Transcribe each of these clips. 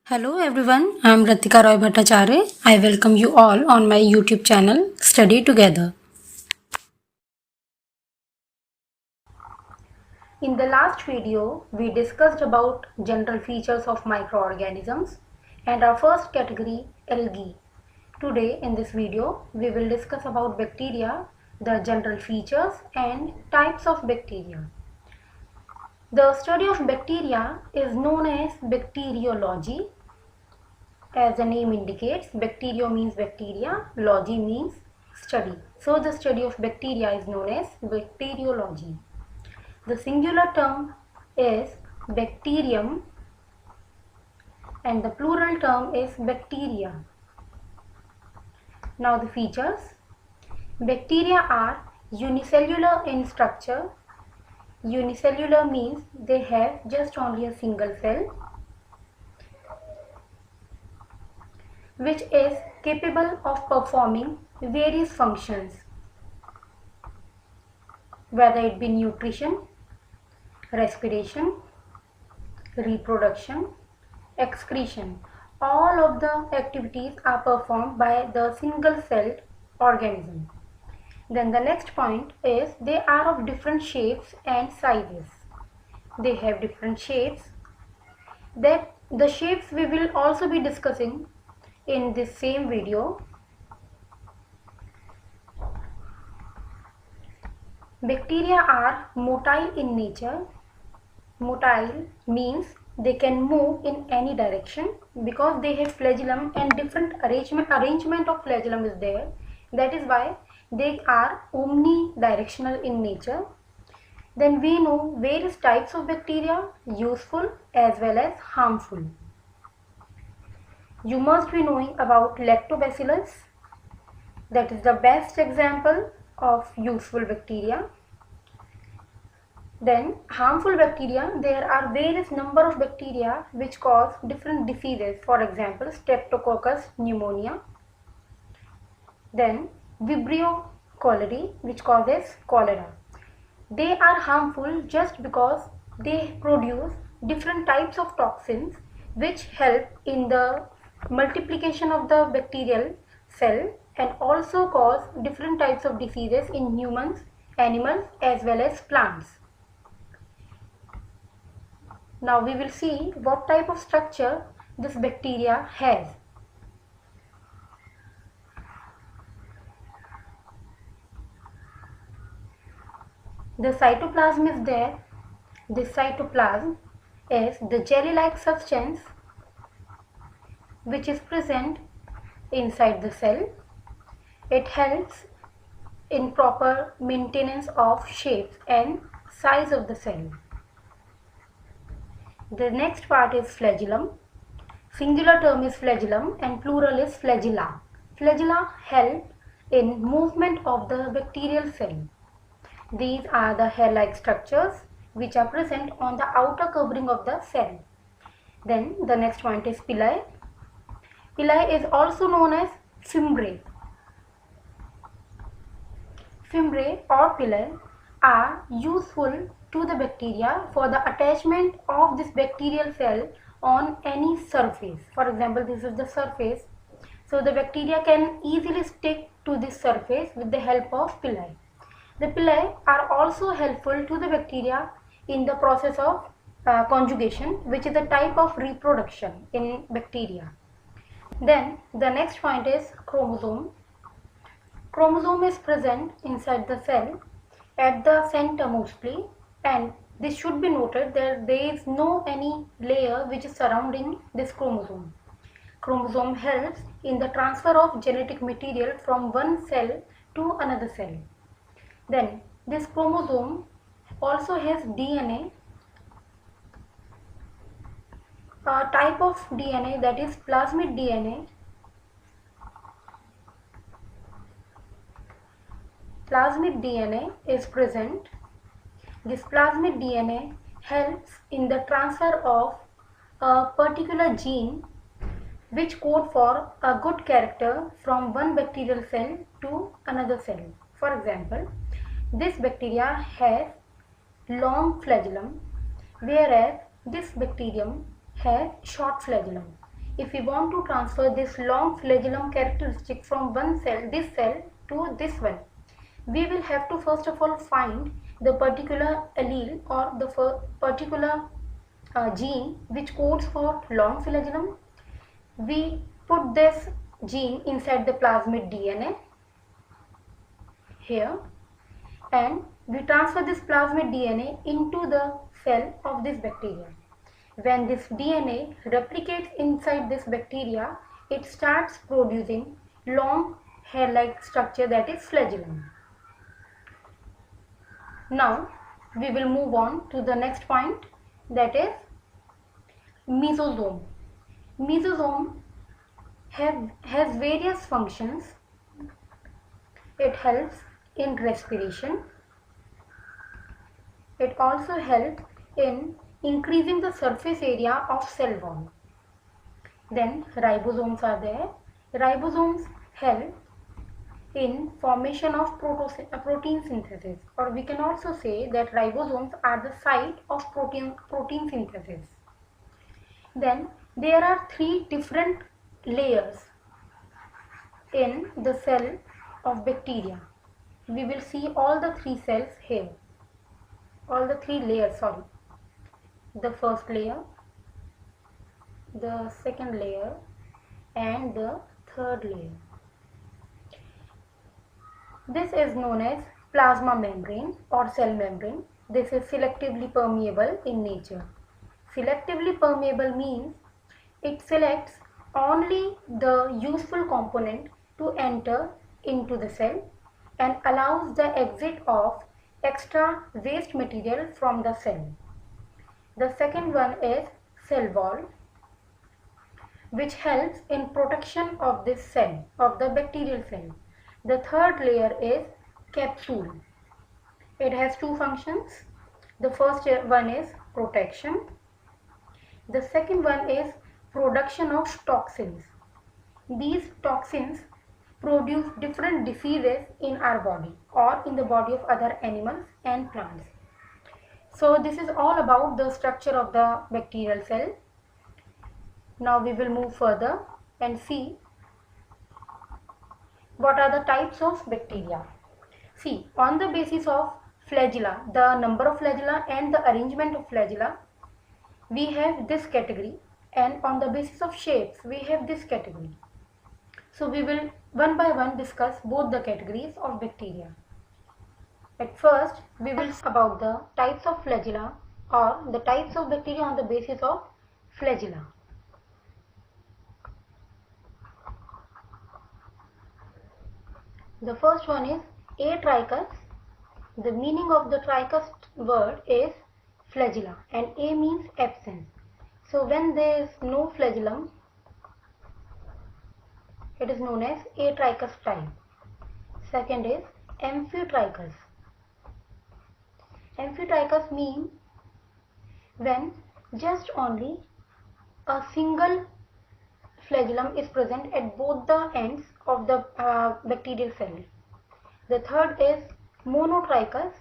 Hello everyone, I am Ratika Roy Bhattacharya. I welcome you all on my YouTube channel Study Together. In the last video, we discussed about general features of microorganisms and our first category, algae. Today in this video, we will discuss about bacteria, the general features and types of bacteria. The study of bacteria is known as bacteriology. As the name indicates, bacteria means bacteria, logy means study. So the study of bacteria is known as bacteriology. The singular term is bacterium and the plural term is bacteria. Now the features. Bacteria are unicellular in structure. Unicellular means they have just only a single cell, which is capable of performing various functions, whether it be nutrition, respiration, reproduction, excretion. All of the activities are performed by the single-celled organism. Then the next point is they are of different shapes and sizes. They have different shapes. That the shapes we will also be discussing in this same video. Bacteria are motile in nature. Motile means they can move in any direction because they have flagellum and different arrangement of flagellum is there. That is why they are omnidirectional in nature. Then we know various types of bacteria, useful as well as harmful. You must be knowing about lactobacillus. That is the best example of useful bacteria. Then harmful bacteria, there are various number of bacteria which cause different diseases. For example, Streptococcus pneumonia. Then Vibrio cholerae, which causes cholera. They are harmful just because they produce different types of toxins which help in the multiplication of the bacterial cell and also cause different types of diseases in humans, animals as well as plants. Now we will see what type of structure this bacteria has. The cytoplasm is there. This cytoplasm is the jelly-like substance which is present inside the cell. It helps in proper maintenance of shapes and size of the cell. The next part is flagellum. Singular term is flagellum and plural is flagella. Flagella help in movement of the bacterial cell. These are the hair-like structures which are present on the outer covering of the cell. Then the next point is pili. Pili is also known as fimbriae. Fimbriae or pili are useful to the bacteria for the attachment of this bacterial cell on any surface. For example, this is the surface. So the bacteria can easily stick to this surface with the help of pili. The pili are also helpful to the bacteria in the process of conjugation, which is a type of reproduction in bacteria. Then the next point is chromosome. Chromosome is present inside the cell at the center mostly, and this should be noted that there is no any layer which is surrounding this chromosome. Chromosome helps in the transfer of genetic material from one cell to another cell. Then this chromosome also has DNA, a type of DNA that is plasmid DNA. Plasmid DNA is present. This plasmid DNA helps in the transfer of a particular gene which code for a good character from one bacterial cell to another cell. For example, this bacteria has long flagellum, whereas this bacterium has short flagellum. if we want to transfer this long flagellum characteristic from one cell, this cell, to this one, we will have to first of all find the particular allele or the particular gene which codes for long flagellum. We put this gene inside the plasmid DNA here, and we transfer this plasmid DNA into the cell of this bacteria. When this DNA replicates inside this bacteria, it starts producing long hair-like structure, that is flagellum. Now we will move on to the next point, that is mesosome. Mesosome has various functions. It helps in respiration. It also helps in increasing the surface area of cell wall. Then ribosomes are there. Ribosomes help in formation of protein synthesis, or we can also say that ribosomes are the site of protein synthesis. Then there are three different layers in the cell of bacteria. We will see all the three cells here, all the three layers, sorry. The first layer, the second layer, and the third layer. This is known as plasma membrane or cell membrane. This is selectively permeable in nature. Selectively permeable means it selects only the useful component to enter into the cell and allows the exit of extra waste material from the cell. The second one is cell wall, which helps in protection of this cell, of the bacterial cell. The third layer is capsule. It has two functions. The first one is protection. The second one is production of toxins. These toxins produce different diseases in our body or in the body of other animals and plants. So this is all about the structure of the bacterial cell. Now we will move further and see what are the types of bacteria. See, on the basis of flagella, the number of flagella and the arrangement of flagella, we have this category, and on the basis of shapes, we have this category. So we will one by one discuss both the categories of bacteria. At first, we will see about the types of flagella or the types of bacteria on the basis of flagella. The first one is atrichous. The meaning of the trichous word is flagella, and A means absence. So when there is no flagellum, it is known as atrichous type. Second is amphitrichous. Amphitrichous means when just only a single flagellum is present at both the ends of the bacterial cell. The third is monotrichous.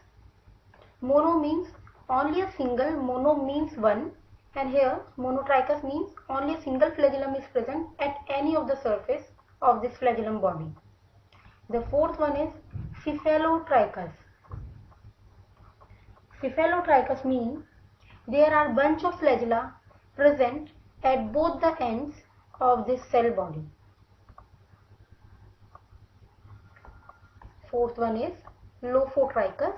Mono means only a single, mono means one, and here monotrichous means only a single flagellum is present at any of the surface of this flagellum body. The fourth one is cephalotrichous. Cephalotrichous means there are bunch of flagella present at both the ends of this cell body. Fourth one is lophotrichous.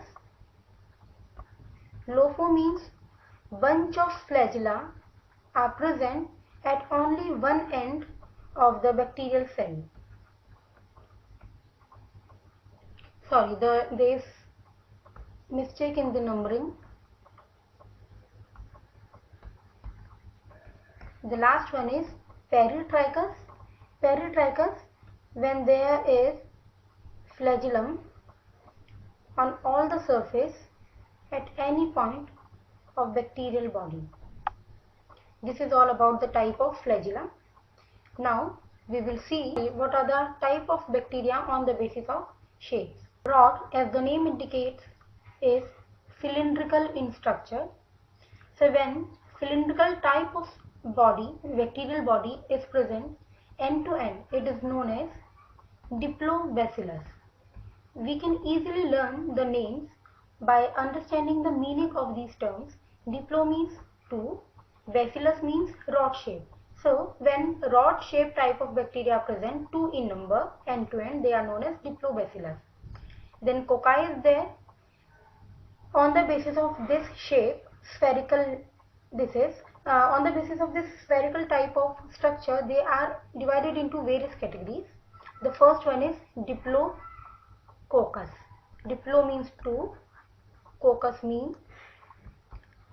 Lopho means bunch of flagella are present at only one end of the bacterial cell. Sorry, there is mistake in the numbering. The last one is peritrichous. Peritrichous, when there is flagellum on all the surface at any point of bacterial body. This is all about the type of flagella. Now we will see what are the type of bacteria on the basis of shapes. Rod, as the name indicates, is cylindrical in structure. So when cylindrical type of bacterial body is present end to end, it is known as Diplobacillus. We can easily learn the names by understanding the meaning of these terms. Diplo means two, bacillus means rod shape. So when rod shape type of bacteria are present, two in number, end to end, they are known as Diplobacillus. Then cocci is there. On the basis of this shape, spherical, on the basis of this spherical type of structure, they are divided into various categories. The first one is Diplococcus. Diplo means two, coccus means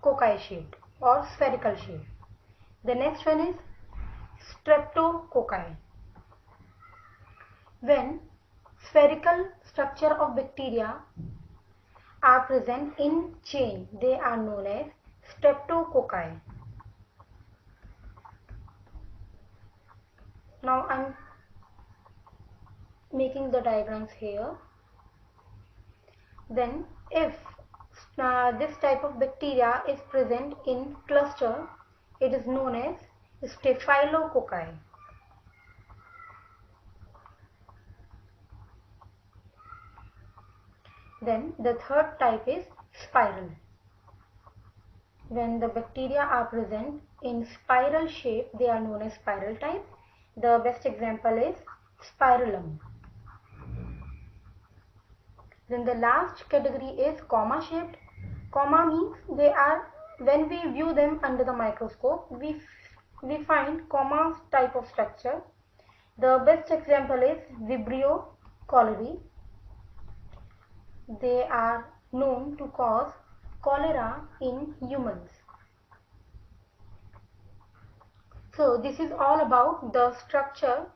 cocci shaped or spherical shape. The next one is Streptococci. When spherical structure of bacteria are present in chain, they are known as Streptococci. Now I am making the diagrams here. Then if this type of bacteria is present in cluster, it is known as Staphylococci. Then the third type is spiral. When the bacteria are present in spiral shape, they are known as spiral type. The best example is Spirillum. Then the last category is comma shaped. Comma means they are, when we view them under the microscope, we find comma type of structure. The best example is Vibrio cholerae. They are known to cause cholera in humans. So this is all about the structure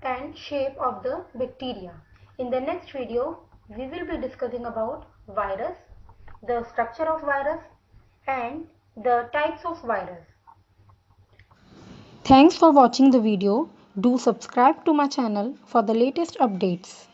and shape of the bacteria. In the next video, we will be discussing about virus, the structure of virus and the types of virus. Thanks for watching the video. Do subscribe to my channel for the latest updates.